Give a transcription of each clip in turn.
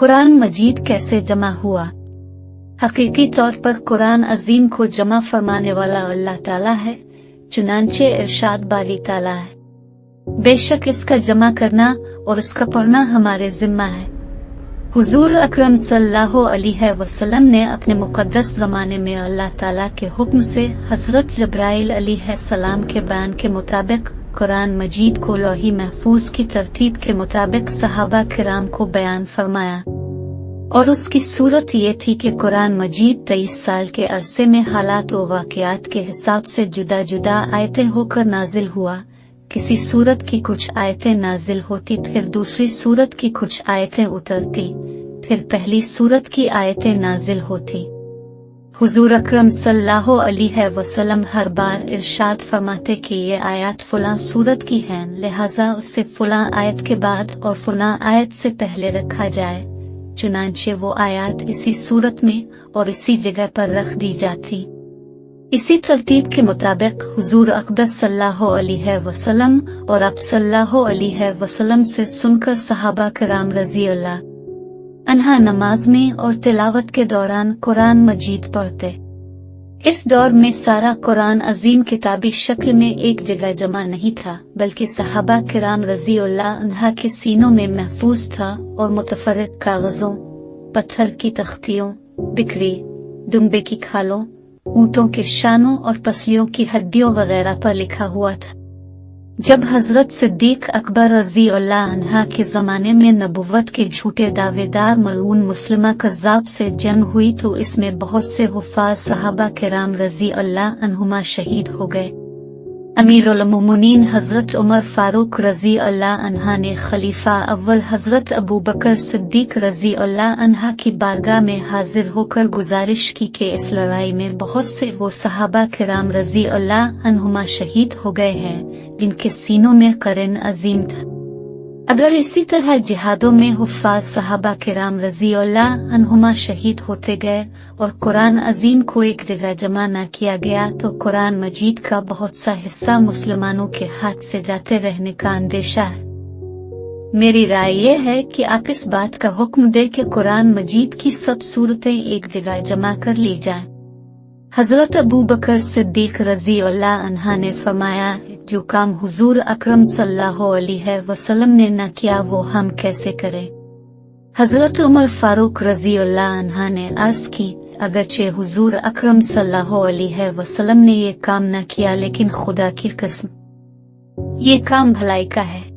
कुरान मजीद कैसे जमा हुआ? हकीकी तौर पर कुरान अजीम को जमा फरमाने वाला अल्लाह ताला है, चुनांचे इरशाद बारी ताला है। बेशक इसका जमा करना और उसका पढ़ना हमारे जिम्मा है। हुजूर अकरम सल्लल्लाहु अलैहि वसल्लम ने अपने मुकद्दस ज़माने में अल्लाह ताला के हुक्म से हज़रत जब्राइल अलैहिस्सलाम के बयान के मुताबिक कुरान मजीद को लौही महफूज की तरतीब के मुताबिक सहाबा किराम को बयान फरमाया, और उसकी सूरत ये थी कि कुरान मजीद 23 साल के अरसे में हालात व वाक़यात के हिसाब से जुदा जुदा आयतें होकर नाजिल हुआ। किसी सूरत की कुछ आयतें नाजिल होती, फिर दूसरी सूरत की कुछ आयतें उतरती, फिर पहली सूरत की आयतें नाजिल होती। हुजूर अकरम सल्लल्लाहु अलैहि वसल्लम हर बार इरशाद फरमाते कि ये आयत फलां सूरत की हैं, लिहाजा उसे फलां आयत के बाद और फलां आयत से पहले रखा जाए। चुनांचे वो आयत इसी सूरत में और इसी जगह पर रख दी जाती। इसी तरतीब के मुताबिक हुजूर अक़दस सल्लल्लाहु अलैहि वसल्लम और आप सल्लल्लाहु अलैहि वसल्लम से सुनकर सहाबा किराम रज़ी अल्लाह अन्हा नमाज में और तिलावत के दौरान कुरान मजीद पढ़ते। इस दौर में सारा कुरान अजीम किताबी शक्ल में एक जगह जमा नहीं था, बल्कि सहाबा किराम रज़ी अल्लाह अन्हा के सीनों में महफूज था और मुतफर्रिक कागजों, पत्थर की तख्तियों, बिक्री, दुम्बे की खालों, ऊँटों के शानों और पसलियों की हड्डियों वगैरह पर लिखा हुआ था। जब हजरत सिद्दीक अकबर रज़ी अल्लाह अन्हा के ज़माने में नबुव्वत के झूठे दावेदार मलऊन मुस्लिमा कज़्ज़ाब से जंग हुई तो इसमें बहुत से हुफ़ाज़ सहाबा किराम रज़ी अल्लाह अन्हुमा शहीद हो गए। अमीरुल मोमिनीन हजरत उमर फारूक रज़ी अल्लाह अन्हा ने खलीफा अव्वल हजरत अबू बकर सिद्दीक रज़ी अल्लाह अन्हा की बारगाह में हाजिर होकर गुजारिश की कि इस लड़ाई में बहुत से वो सहाबा किराम रज़ी अल्लाह अन्हुमा शहीद हो गए हैं जिनके सीनों में क़रन अजीम था। अगर इसी तरह जिहादों में हुफ़ाज़ सहाबा किराम रज़ी अल्लाह अन्हुमा शहीद होते गए और कुरान अजीम को एक जगह जमा न किया गया तो कुरान मजीद का बहुत सा हिस्सा मुसलमानों के हाथ से जाते रहने का अंदेशा है। मेरी राय ये है कि आप इस बात का हुक्म दे कि कुरान मजीद की सब सूरतें एक जगह जमा कर ली जाएं। हजरत अबू बकर सिद्दीक रज़ी अल्लाह अन्हा ने फरमाया, जो काम हुजूर अकरम सल्लल्लाहु अलैहि वसल्लम ने न किया वो हम कैसे करें। हजरत उमर फारूक रज़ी अल्लाह अन्हा ने अर्ज की, अगरचे हुजूर अकरम सल्लल्लाहु अलैहि वसल्लम ने ये काम न किया, लेकिन खुदा की कसम ये काम भलाई का है।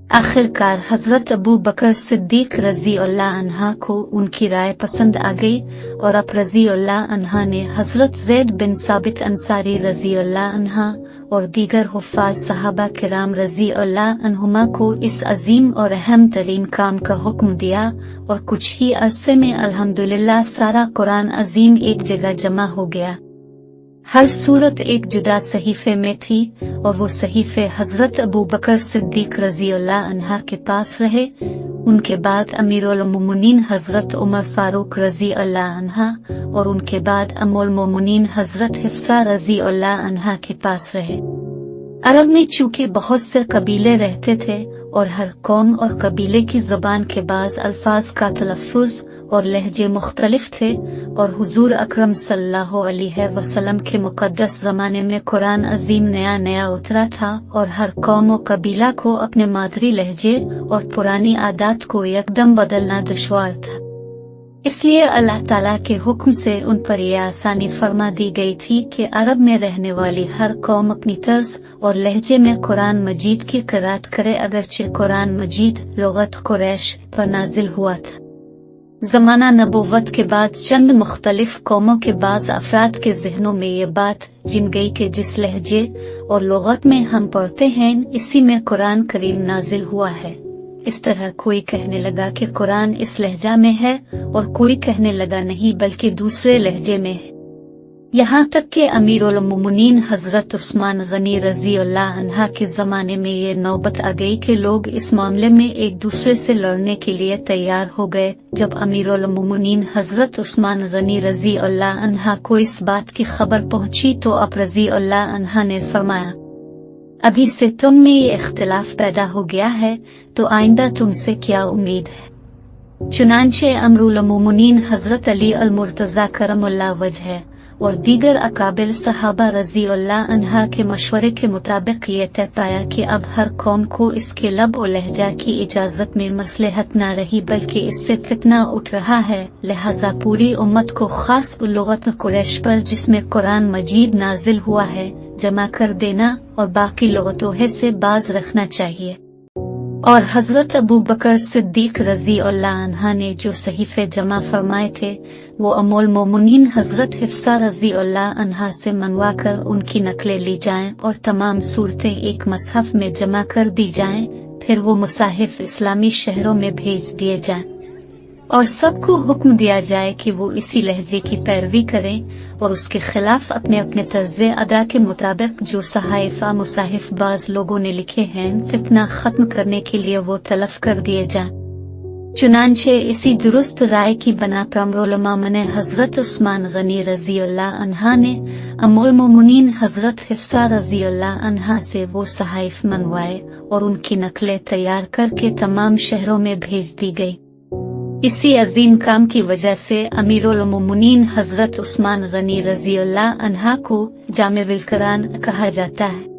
आखिरकार हजरत अबू बकर सिद्दीक रज़ी अल्लाह अन्हा को उनकी राय पसंद आ गई और अब रज़ी अल्लाह अन्हा ने हजरत ज़ैद बिन साबित अंसारी रज़ी अल्लाह अन्हा और दीगर हुफ़ाज़ सहाबा किराम रज़ी अल्लाह अन्हुमा को इस अजीम और अहम तरीन काम का हुक्म दिया और कुछ ही अरसे में अल्हम्दुलिल्लाह सारा कुरान अजीम एक जगह जमा हो गया। हर सूरत एक जुदा सहीफे में थी और वो सहीफे हजरत अबू बकर सिद्दीक रज़ी अल्लाह अन्हा के पास रहे। उनके बाद अमीरुल मोमिनीन हजरत उमर फारूक रज़ी अल्लाह अन्हा और उनके बाद अम्मुल मोमिनीन हजरत हिफ्सा रज़ी अल्लाह अन्हा के पास रहे। अरब में चूंकि बहुत से कबीले रहते थे और हर कौम और कबीले की ज़बान के बाज़ अल्फाज का तलफ़्फ़ुज़ और लहजे मुख्तलिफ थे और हुजूर अकरम सल्लल्लाहु अलैहि वसल्लम के मुक़द्दस ज़माने में कुरान अजीम नया नया उतरा था और हर कौम और कबीला को अपने मादरी लहजे और पुरानी आदत को यकदम बदलना दुश्वार था। इसलिए अल्लाह ताला के हुक्म से उन पर यह आसानी फरमा दी गई थी कि अरब में रहने वाली हर कौम अपनी तर्ज और लहजे में कुरान मजीद की क़िराअत करे, अगरचे कुरान मजीद लुग़त कुरैश पर नाजिल हुआ था। ज़माना नबुव्वत के बाद चंद मुख्तलिफ कौमों के बाज़ अफराद के ज़हनों में ये बात जिम गई कि जिस लहजे और लुग़त में हम पढ़ते हैं इसी में कुरान करीम नाजिल हुआ है। इस तरह कोई कहने लगा कि कुरान इस लहजा में है और कोई कहने लगा नहीं बल्कि दूसरे लहजे में है। यहाँ तक कि अमीरुल मोमिनीन हजरत उस्मान गनी रज़ी अल्लाह अन्हा के ज़माने में ये नौबत आ गई कि लोग इस मामले में एक दूसरे से लड़ने के लिए तैयार हो गए। जब अमीरुल मोमिनीन हजरत उस्मान गनी रज़ी अल्लाह अन्हा को इस बात की खबर पहुँची तो अब रज़ी अल्लाह अन्हा ने फरमाया, अभी से तुम में ये इख्तिलाफ पैदा हो गया है तो आइंदा तुमसे क्या उम्मीद है। चुनांचे अमरुल मोमिनीन हजरत अली अल मुर्तज़ा करमुल्लाह वजह और दीगर अकाबिर सहाबा रज़ी अल्लाह अन्हा के मशवरे के मुताबिक ये तय पाया कि अब हर कौम को इसके लब और लहजा की इजाज़त में मसलहत न रही बल्कि इससे फितना उठ रहा है, लिहाजा पूरी उम्मत को खास लुगत कुरैश पर जिसमें कुरान मजीद नाजिल हुआ है जमा कर देना और बाकी लुगतों से बाज रखना चाहिए। और हजरत अबू बकर सिद्दीक रज़ी अल्लाह अन्हा ने जो सहीफे जमा फरमाए थे वो अमोल मोमिनीन हजरत हिफ्सा रज़ी अल्लाह अन्हा से मनवा कर उनकी नकलें ली जाएं और तमाम सूरतें एक मसहफ में जमा कर दी जाएं, फिर वो मुसाहिफ इस्लामी शहरों में भेज दिए जाएं और सबको हुक्म दिया जाए कि वो इसी लहजे की पैरवी करें और उसके खिलाफ अपने अपने तर्ज़े अदा के मुताबिक जो सहाइफा मुसाहिफ बाज लोगों ने लिखे हैं फितना खत्म करने के लिए वो तलफ कर दिए जाएं। चुनांचे इसी दुरुस्त राय की बना पर अमरुल ने हजरत उस्मान गनी रज़ी अल्लाह अन्हा ने अम्मुल मोमिनीन हजरत हिफ्सा रज़ी अल्लाह अन्हा से वो सहाइफ मंगवाए और उनकी नकलें तैयार करके तमाम शहरों में भेज दी गई। इसी अजीम काम की वजह से अमीरुल मोमिनीन हजरत उस्मान गनी रज़ी अल्लाह अन्हा को जामे विल कुरान कहा जाता है।